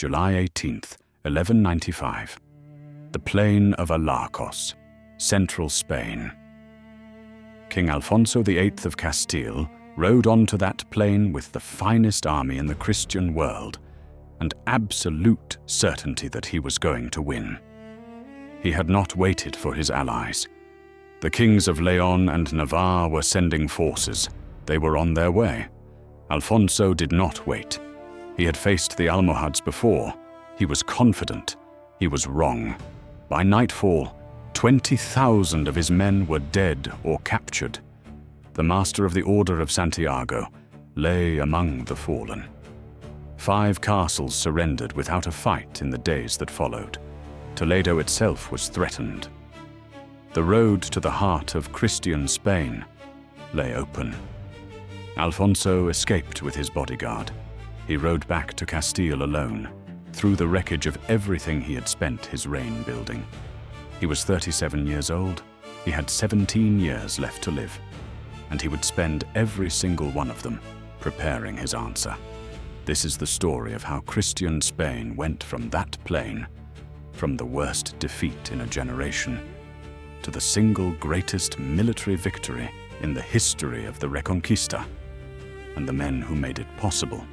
July 18th, 1195. The Plain of Alarcos, central Spain. King Alfonso the Eighth of Castile rode onto that plain with the finest army in the Christian world, and absolute certainty that he was going to win. He had not waited for his allies. The kings of Leon and Navarre were sending forces. They were on their way. Alfonso did not wait. He had faced the Almohads before. He was confident. He was wrong. By nightfall, 20,000 of his men were dead or captured. The master of the Order of Santiago lay among the fallen. 5 castles surrendered without a fight in the days that followed. Toledo itself was threatened. The road to the heart of Christian Spain lay open. Alfonso escaped with his bodyguard. He rode back to Castile alone, through the wreckage of everything he had spent his reign building. He was 37 years old. He had 17 years left to live, and he would spend every single one of them preparing his answer. This is the story of how Christian Spain went from that plain, from the worst defeat in a generation, to the single greatest military victory in the history of the Reconquista, and the men who made it possible.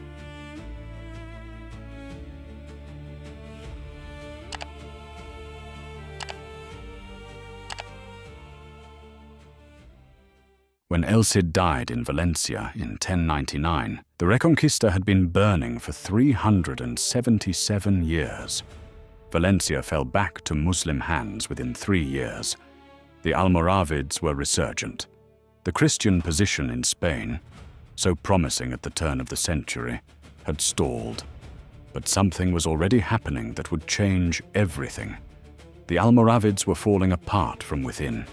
When El Cid died in Valencia in 1099, the Reconquista had been burning for 377 years. Valencia fell back to Muslim hands within 3 years. The Almoravids were resurgent. The Christian position in Spain, so promising at the turn of the century, had stalled. But something was already happening that would change everything. The Almoravids were falling apart from within.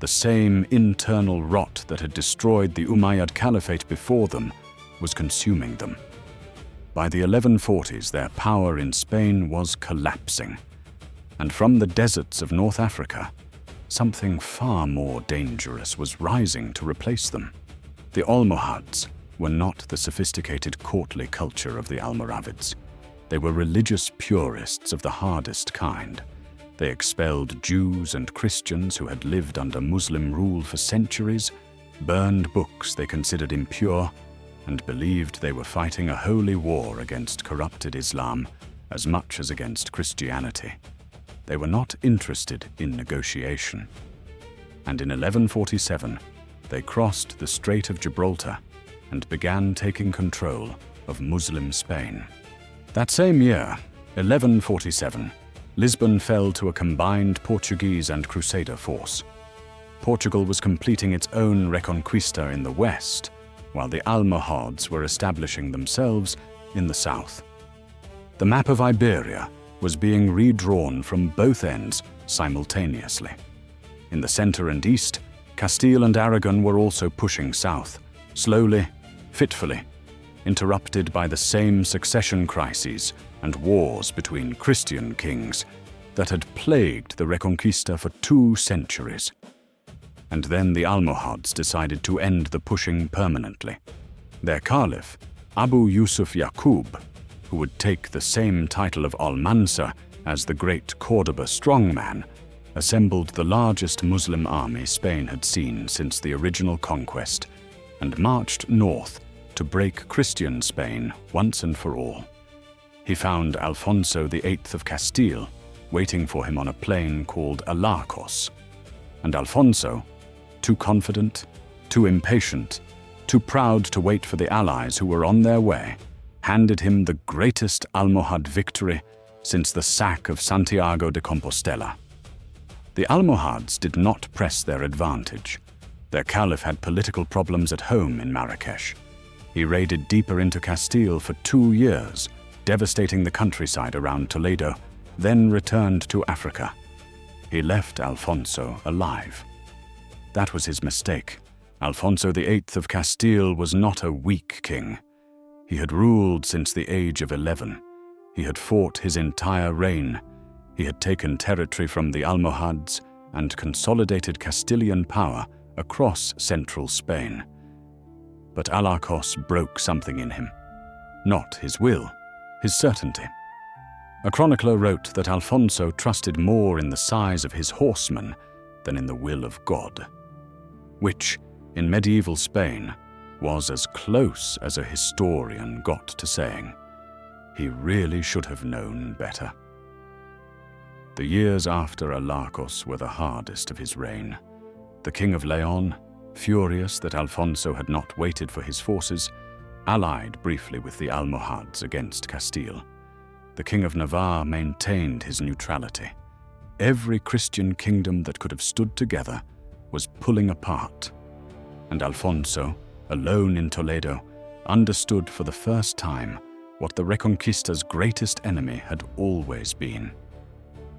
The same internal rot that had destroyed the Umayyad Caliphate before them was consuming them. By the 1140s, their power in Spain was collapsing. And from the deserts of North Africa, something far more dangerous was rising to replace them. The Almohads were not the sophisticated courtly culture of the Almoravids. They were religious purists of the hardest kind. They expelled Jews and Christians who had lived under Muslim rule for centuries, burned books they considered impure, and believed they were fighting a holy war against corrupted Islam as much as against Christianity. They were not interested in negotiation. And in 1147, they crossed the Strait of Gibraltar and began taking control of Muslim Spain. That same year, 1147, Lisbon fell to a combined Portuguese and Crusader force. Portugal was completing its own Reconquista in the west, while the Almohads were establishing themselves in the south. The map of Iberia was being redrawn from both ends simultaneously. In the center and east, Castile and Aragon were also pushing south, slowly, fitfully, interrupted by the same succession crises and wars between Christian kings that had plagued the Reconquista for 2 centuries. And then the Almohads decided to end the pushing permanently. Their caliph, Abu Yusuf Yaqub, who would take the same title of Almansa as the great Córdoba strongman, assembled the largest Muslim army Spain had seen since the original conquest and marched north to break Christian Spain once and for all. He found Alfonso the Eighth of Castile waiting for him on a plain called Alarcos. And Alfonso, too confident, too impatient, too proud to wait for the allies who were on their way, handed him the greatest Almohad victory since the sack of Santiago de Compostela. The Almohads did not press their advantage. Their caliph had political problems at home in Marrakesh. He raided deeper into Castile for 2 years, devastating the countryside around Toledo, then returned to Africa. He left Alfonso alive. That was his mistake. Alfonso the Eighth of Castile was not a weak king. He had ruled since the age of 11. He had fought his entire reign. He had taken territory from the Almohads and consolidated Castilian power across central Spain. But Alarcos broke something in him. Not his will, his certainty. A chronicler wrote that Alfonso trusted more in the size of his horsemen than in the will of God, which, in medieval Spain, was as close as a historian got to saying, he really should have known better. The years after Alarcos were the hardest of his reign. The King of Leon, furious that Alfonso had not waited for his forces, allied briefly with the Almohads against Castile. The King of Navarre maintained his neutrality. Every Christian kingdom that could have stood together was pulling apart, and Alfonso, alone in Toledo, understood for the first time what the Reconquista's greatest enemy had always been.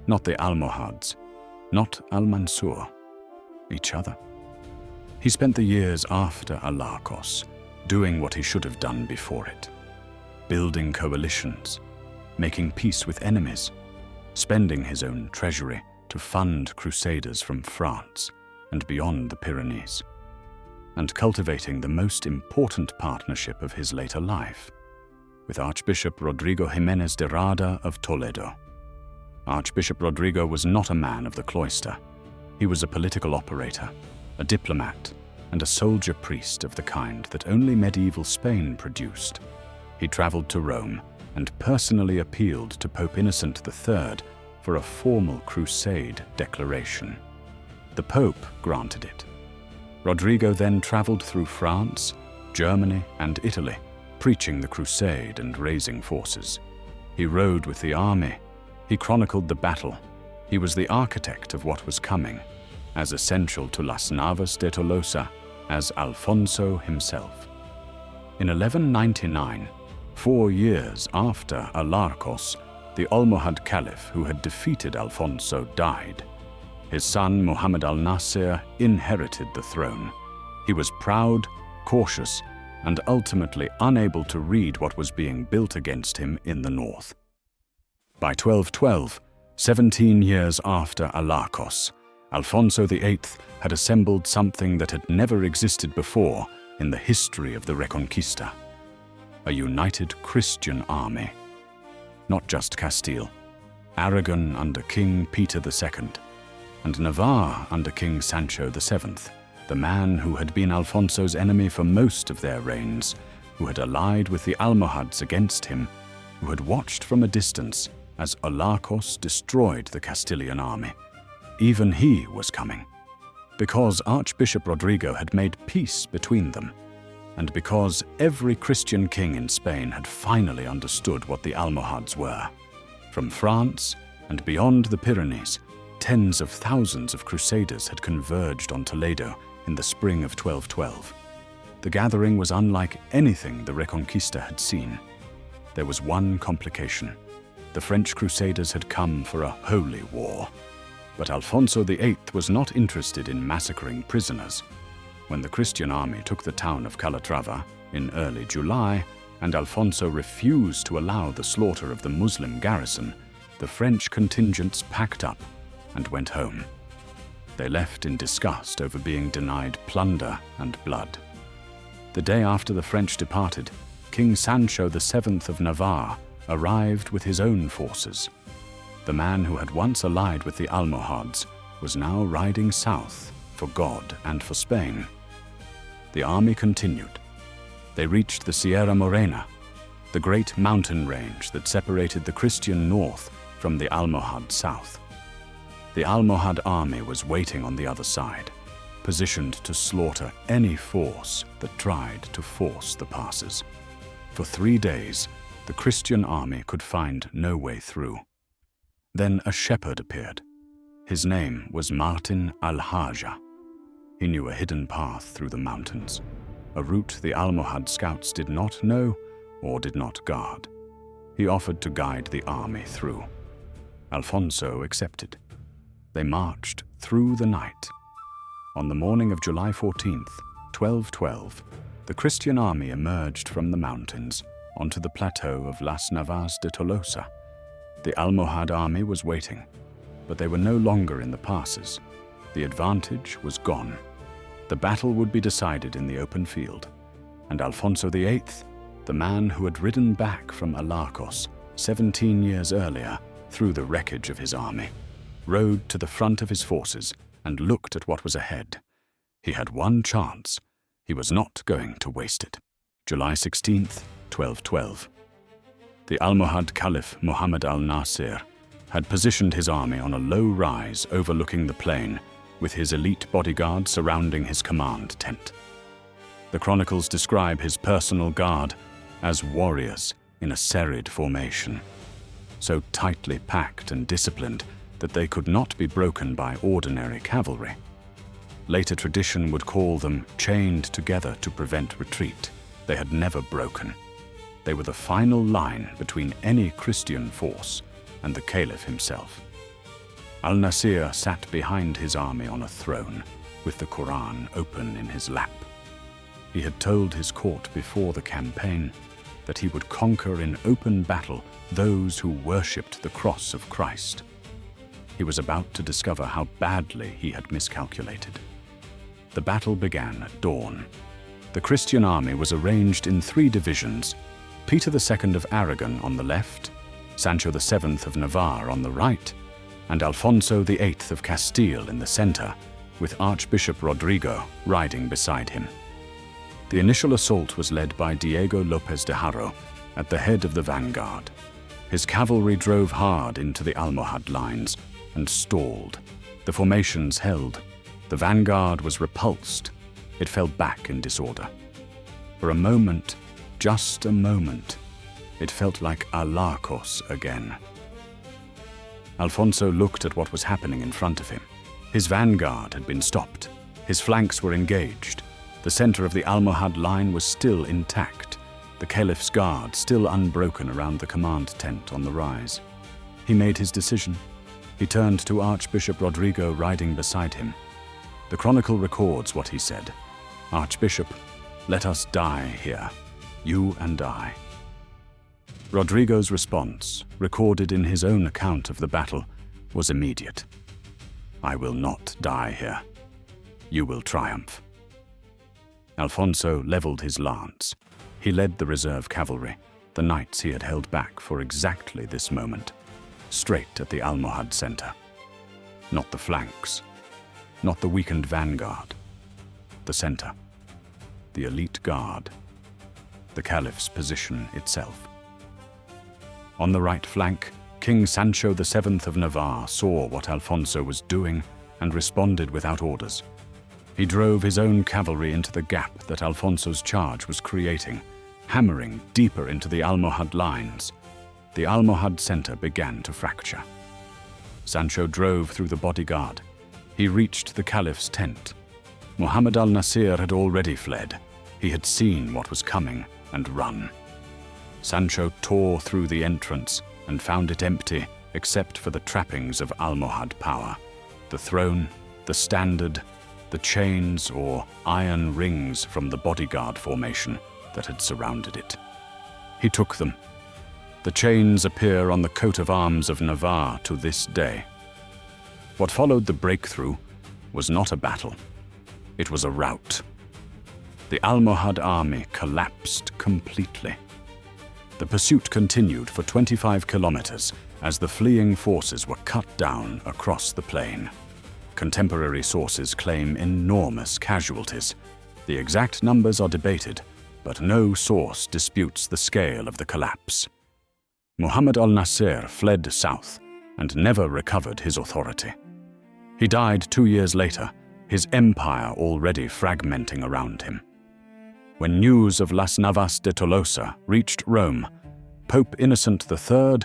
Not the Almohads, not Al-Mansur, each other. He spent the years after Alarcos doing what he should have done before it, building coalitions, making peace with enemies, spending his own treasury to fund crusaders from France and beyond the Pyrenees, and cultivating the most important partnership of his later life, with Archbishop Rodrigo Jimenez de Rada of Toledo. Archbishop Rodrigo was not a man of the cloister. He was a political operator, a diplomat, and a soldier priest of the kind that only medieval Spain produced. He traveled to Rome and personally appealed to Pope Innocent III for a formal crusade declaration. The Pope granted it. Rodrigo then traveled through France, Germany, and Italy, preaching the crusade and raising forces. He rode with the army. He chronicled the battle. He was the architect of what was coming, as essential to Las Navas de Tolosa as Alfonso himself. In 1199, 4 years after Alarcos, the Almohad Caliph who had defeated Alfonso died. His son Muhammad al-Nasir inherited the throne. He was proud, cautious, and ultimately unable to read what was being built against him in the north. By 1212, 17 years after Alarcos, Alfonso the Eighth had assembled something that had never existed before in the history of the Reconquista: a united Christian army. Not just Castile, Aragon under King Peter II, and Navarre under King Sancho VII, the man who had been Alfonso's enemy for most of their reigns, who had allied with the Almohads against him, who had watched from a distance as Alarcos destroyed the Castilian army. Even he was coming, because Archbishop Rodrigo had made peace between them, and because every Christian king in Spain had finally understood what the Almohads were. From France and beyond the Pyrenees, tens of thousands of crusaders had converged on Toledo in the spring of 1212. The gathering was unlike anything the Reconquista had seen. There was one complication. The French crusaders had come for a holy war. But Alfonso the Eighth was not interested in massacring prisoners. When the Christian army took the town of Calatrava in early July, and Alfonso refused to allow the slaughter of the Muslim garrison, the French contingents packed up and went home. They left in disgust over being denied plunder and blood. The day after the French departed, King Sancho VII of Navarre arrived with his own forces. The man who had once allied with the Almohads was now riding south for God and for Spain. The army continued. They reached the Sierra Morena, the great mountain range that separated the Christian north from the Almohad south. The Almohad army was waiting on the other side, positioned to slaughter any force that tried to force the passes. For 3 days, the Christian army could find no way through. Then a shepherd appeared. His name was Martin al-Haja. He knew a hidden path through the mountains, a route the Almohad scouts did not know or did not guard. He offered to guide the army through. Alfonso accepted. They marched through the night. On the morning of July 14th, 1212, the Christian army emerged from the mountains onto the plateau of Las Navas de Tolosa. The Almohad army was waiting, but they were no longer in the passes. The advantage was gone. The battle would be decided in the open field, and Alfonso the Eighth, the man who had ridden back from Alarcos, 17 years earlier, through the wreckage of his army, rode to the front of his forces and looked at what was ahead. He had one chance. He was not going to waste it. July 16th, 1212. The Almohad Caliph Muhammad al-Nasir had positioned his army on a low rise overlooking the plain, with his elite bodyguard surrounding his command tent. The chronicles describe his personal guard as warriors in a serried formation, so tightly packed and disciplined that they could not be broken by ordinary cavalry. Later tradition would call them chained together to prevent retreat. They had never broken. They were the final line between any Christian force and the Caliph himself. Al-Nasir sat behind his army on a throne, with the Quran open in his lap. He had told his court before the campaign that he would conquer in open battle those who worshipped the cross of Christ. He was about to discover how badly he had miscalculated. The battle began at dawn. The Christian army was arranged in 3 divisions: Peter II of Aragon on the left, Sancho VII of Navarre on the right, and Alfonso the Eighth of Castile in the center, with Archbishop Rodrigo riding beside him. The initial assault was led by Diego López de Haro at the head of the vanguard. His cavalry drove hard into the Almohad lines and stalled. The formations held. The vanguard was repulsed. It fell back in disorder. For a moment, just a moment, it felt like Alarcos again. Alfonso looked at what was happening in front of him. His vanguard had been stopped. His flanks were engaged. The center of the Almohad line was still intact, the Caliph's guard still unbroken around the command tent on the rise. He made his decision. He turned to Archbishop Rodrigo riding beside him. The chronicle records what he said. "Archbishop, let us die here, you and I." Rodrigo's response, recorded in his own account of the battle, was immediate. "I will not die here. You will triumph." Alfonso leveled his lance. He led the reserve cavalry, the knights he had held back for exactly this moment, straight at the Almohad center. Not the flanks, not the weakened vanguard. The center, the elite guard, the Caliph's position itself. On the right flank, King Sancho VII of Navarre saw what Alfonso was doing and responded without orders. He drove his own cavalry into the gap that Alfonso's charge was creating, hammering deeper into the Almohad lines. The Almohad center began to fracture. Sancho drove through the bodyguard. He reached the Caliph's tent. Muhammad al-Nasir had already fled. He had seen what was coming and run. Sancho tore through the entrance and found it empty except for the trappings of Almohad power: the throne, the standard, the chains or iron rings from the bodyguard formation that had surrounded it. He took them. The chains appear on the coat of arms of Navarre to this day. What followed the breakthrough was not a battle. It was a rout. The Almohad army collapsed completely. The pursuit continued for 25 kilometers as the fleeing forces were cut down across the plain. Contemporary sources claim enormous casualties. The exact numbers are debated, but no source disputes the scale of the collapse. Muhammad al-Nasir fled south and never recovered his authority. He died 2 years later, his empire already fragmenting around him. When news of Las Navas de Tolosa reached Rome, Pope Innocent III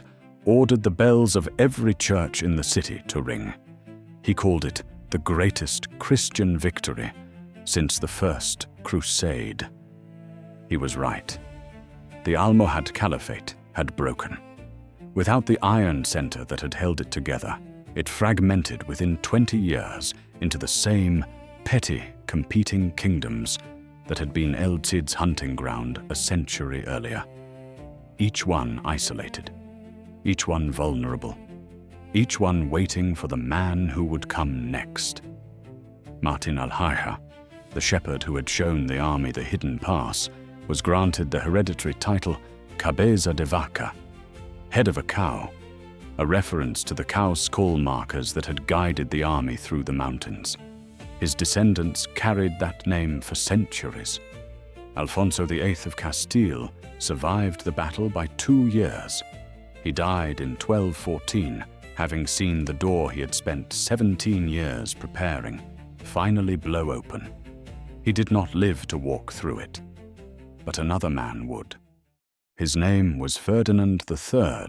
ordered the bells of every church in the city to ring. He called it the greatest Christian victory since the First Crusade. He was right. The Almohad Caliphate had broken. Without the iron center that had held it together, it fragmented within 20 years into the same petty, competing kingdoms that had been El Cid's hunting ground a century earlier. Each one isolated, each one vulnerable, each one waiting for the man who would come next. Martin al-Hayha, the shepherd who had shown the army the hidden pass, was granted the hereditary title Cabeza de Vaca, head of a cow, a reference to the cow skull markers that had guided the army through the mountains. His descendants carried that name for centuries. Alfonso the Eighth of Castile survived the battle by 2 years. He died in 1214, having seen the door he had spent 17 years preparing finally blow open. He did not live to walk through it, but another man would. His name was Ferdinand III.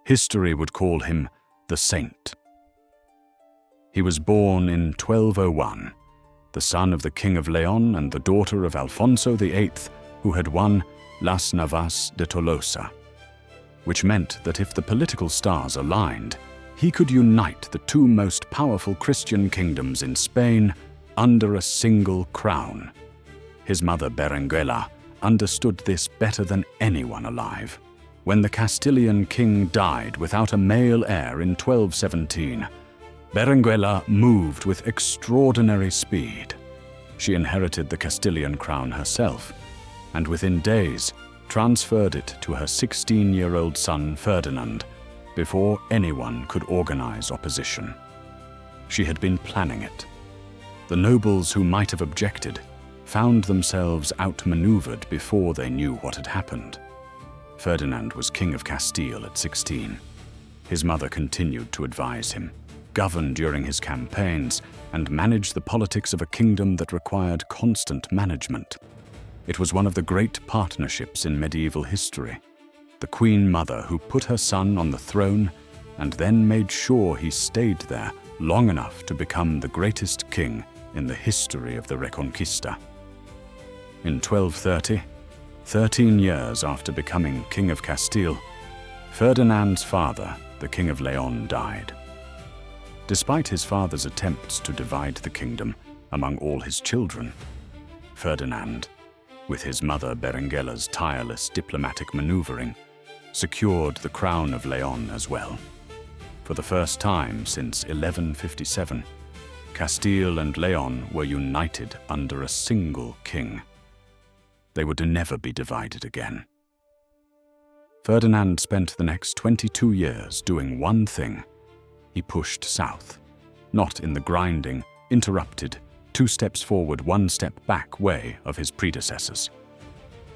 History would call him the Saint. He was born in 1201, the son of the King of Leon and the daughter of Alfonso the Eighth, who had won Las Navas de Tolosa, which meant that if the political stars aligned, he could unite the two most powerful Christian kingdoms in Spain under a single crown. His mother Berenguela understood this better than anyone alive. When the Castilian king died without a male heir in 1217, Berenguela moved with extraordinary speed. She inherited the Castilian crown herself, and within days transferred it to her 16-year-old son Ferdinand before anyone could organize opposition. She had been planning it. The nobles who might have objected found themselves outmaneuvered before they knew what had happened. Ferdinand was King of Castile at 16. His mother continued to advise him, govern during his campaigns, and manage the politics of a kingdom that required constant management. It was one of the great partnerships in medieval history. The Queen Mother who put her son on the throne and then made sure he stayed there long enough to become the greatest king in the history of the Reconquista. In 1230, 13 years after becoming King of Castile, Ferdinand's father, the King of Leon, died. Despite his father's attempts to divide the kingdom among all his children, Ferdinand, with his mother Berenguela's tireless diplomatic maneuvering, secured the crown of Leon as well. For the first time since 1157, Castile and Leon were united under a single king. They were to never be divided again. Ferdinand spent the next 22 years doing one thing. He pushed south, not in the grinding, interrupted, 2 steps forward, 1 step back way of his predecessors.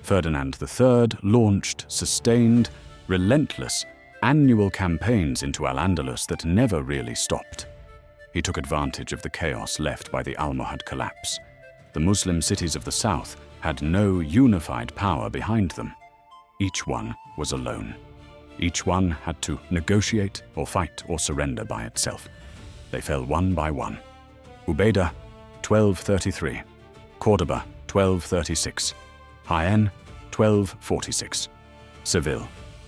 Ferdinand III launched sustained, relentless, annual campaigns into Al-Andalus that never really stopped. He took advantage of the chaos left by the Almohad collapse. The Muslim cities of the south had no unified power behind them. Each one was alone. Each one had to negotiate or fight or surrender by itself. They fell one by one. Ubeda, 1233. Córdoba, 1236. Jaén, 1246. Seville,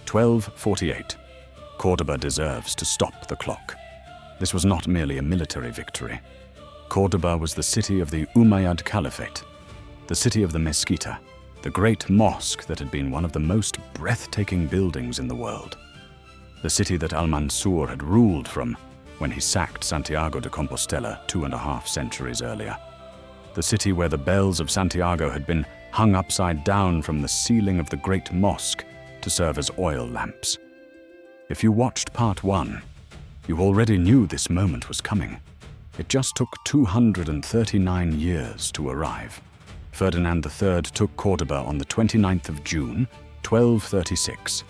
1248. Córdoba deserves to stop the clock. This was not merely a military victory. Córdoba was the city of the Umayyad Caliphate, the city of the Mezquita, the great mosque that had been one of the most breathtaking buildings in the world. The city that Al-Mansur had ruled from when he sacked Santiago de Compostela 2.5 centuries earlier. The city where the bells of Santiago had been hung upside down from the ceiling of the great mosque to serve as oil lamps. If you watched Part 1, you already knew this moment was coming. It just took 239 years to arrive. Ferdinand III took Córdoba on the 29th of June, 1236,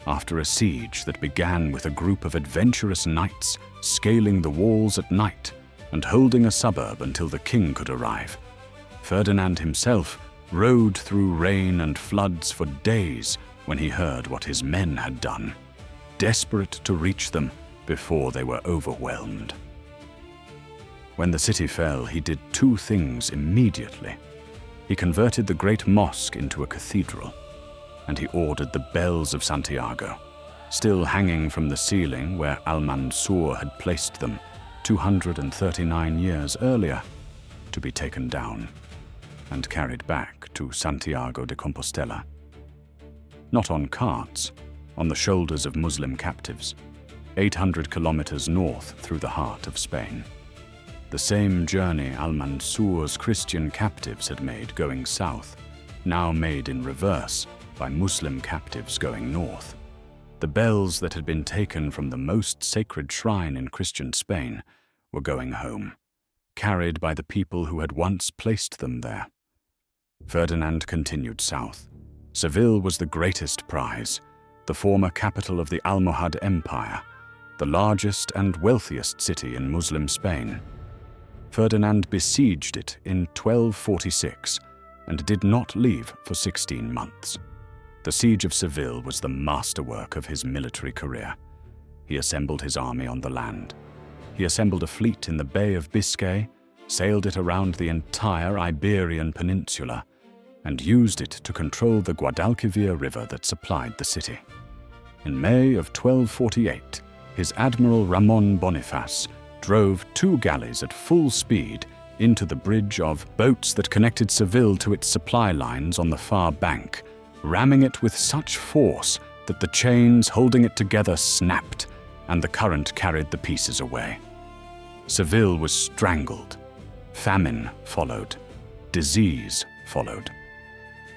after a siege that began with a group of adventurous knights scaling the walls at night and holding a suburb until the king could arrive. Ferdinand himself rode through rain and floods for days when he heard what his men had done, desperate to reach them before they were overwhelmed. When the city fell, he did 2 things immediately. He converted the great mosque into a cathedral, and he ordered the bells of Santiago, still hanging from the ceiling where Al-Mansur had placed them 239 years earlier, to be taken down and carried back to Santiago de Compostela. Not on carts, on the shoulders of Muslim captives, 800 kilometers north through the heart of Spain. The same journey Al-Mansur's Christian captives had made going south, now made in reverse by Muslim captives going north. The bells that had been taken from the most sacred shrine in Christian Spain were going home, carried by the people who had once placed them there. Ferdinand continued south. Seville was the greatest prize, the former capital of the Almohad Empire, the largest and wealthiest city in Muslim Spain. Ferdinand besieged it in 1246 and did not leave for 16 months. The Siege of Seville was the masterwork of his military career. He assembled his army on the land. He assembled a fleet in the Bay of Biscay, sailed it around the entire Iberian Peninsula, and used it to control the Guadalquivir River that supplied the city. In May of 1248, his Admiral Ramon Boniface drove 2 galleys at full speed into the bridge of boats that connected Seville to its supply lines on the far bank, ramming it with such force that the chains holding it together snapped and the current carried the pieces away. Seville was strangled. Famine followed. Disease followed.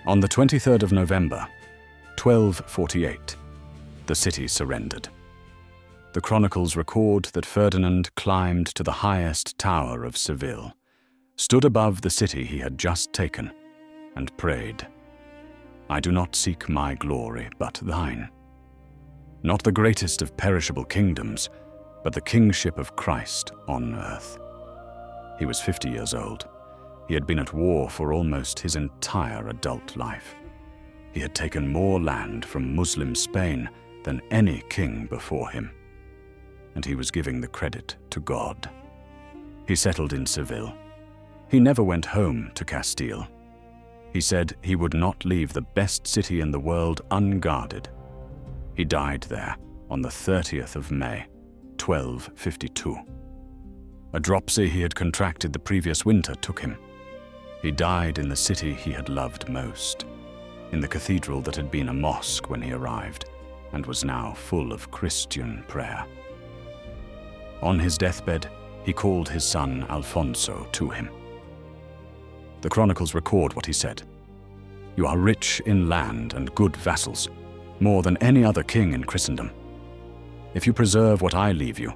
On the 23rd of November, 1248, the city surrendered. The chronicles record that Ferdinand climbed to the highest tower of Seville, stood above the city he had just taken, and prayed, "I do not seek my glory, but thine. Not the greatest of perishable kingdoms, but the kingship of Christ on earth." He was 50 years old. He had been at war for almost his entire adult life. He had taken more land from Muslim Spain than any king before him. And he was giving the credit to God. He settled in Seville. He never went home to Castile. He said he would not leave the best city in the world unguarded. He died there on the 30th of May, 1252. A dropsy he had contracted the previous winter took him. He died in the city he had loved most, in the cathedral that had been a mosque when he arrived and was now full of Christian prayer. On his deathbed, he called his son Alfonso to him. The chronicles record what he said. "You are rich in land and good vassals, more than any other king in Christendom. If you preserve what I leave you,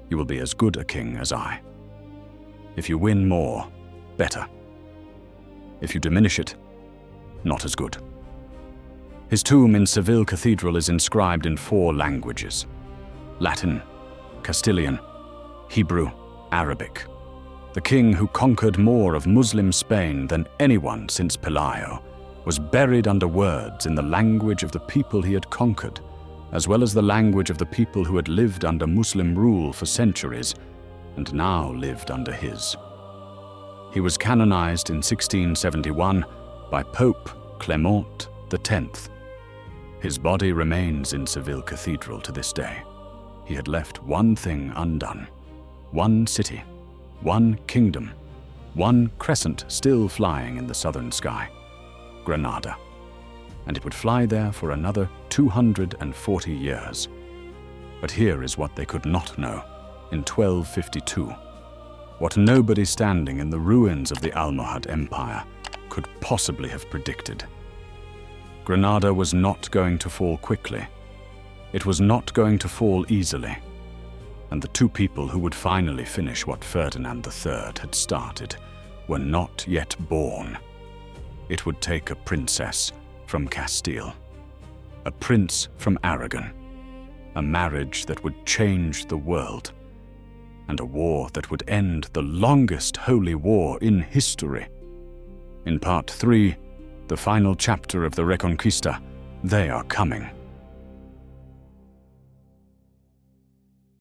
you will be as good a king as I. If you win more, better. If you diminish it, not as good." His tomb in Seville Cathedral is inscribed in 4 languages: Latin, Castilian, Hebrew, Arabic. The king who conquered more of Muslim Spain than anyone since Pelayo was buried under words in the language of the people he had conquered, as well as the language of the people who had lived under Muslim rule for centuries and now lived under his. He was canonized in 1671 by Pope Clement X. His body remains in Seville Cathedral to this day. He had left one thing undone: one city, one kingdom, one crescent still flying in the southern sky: Granada. And it would fly there for another 240 years. But here is what they could not know in 1252, what nobody standing in the ruins of the Almohad Empire could possibly have predicted. Granada was not going to fall quickly. It was not going to fall easily. And the 2 people who would finally finish what Ferdinand III had started were not yet born. It would take a princess from Castile, a prince from Aragon, a marriage that would change the world, and a war that would end the longest holy war in history. In Part 3, the final chapter of the Reconquista, they are coming.